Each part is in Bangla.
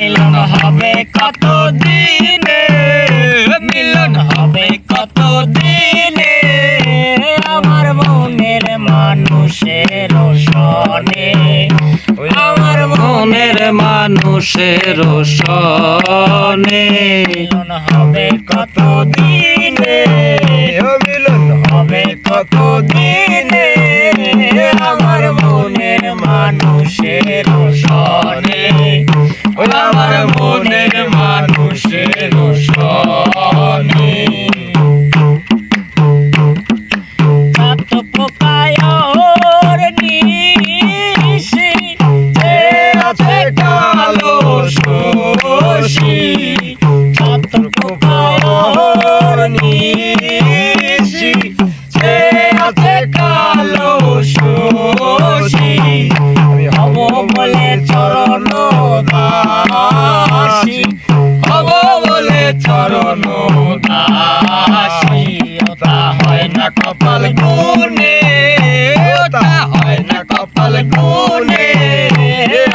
মিলন হবে কত দিনে, মিলন হবে কত দিনে, আমার মনের মানুষের সনে, আমার মনের মানুষের সনে, মিলন হবে কত দিনে, মিলন হবে কত দিনে, আমার মনের মানুষের সনে, আমার মনের মানুষের সনে। কত পোকায় ওর নিশি, যে আছে কালো শশী, কত পোকায় ওর নিশি, যে আছে কালো শশী, আমি হব বলে চরণ দাসী, হব বলে চরণ দাসী, ওটা হয় না কপাল গুনে, ওটা হয় না কপাল গুনে,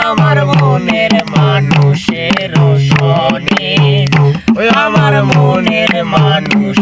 আমার মনের মানুষের সনে, আমার মনের মানুষ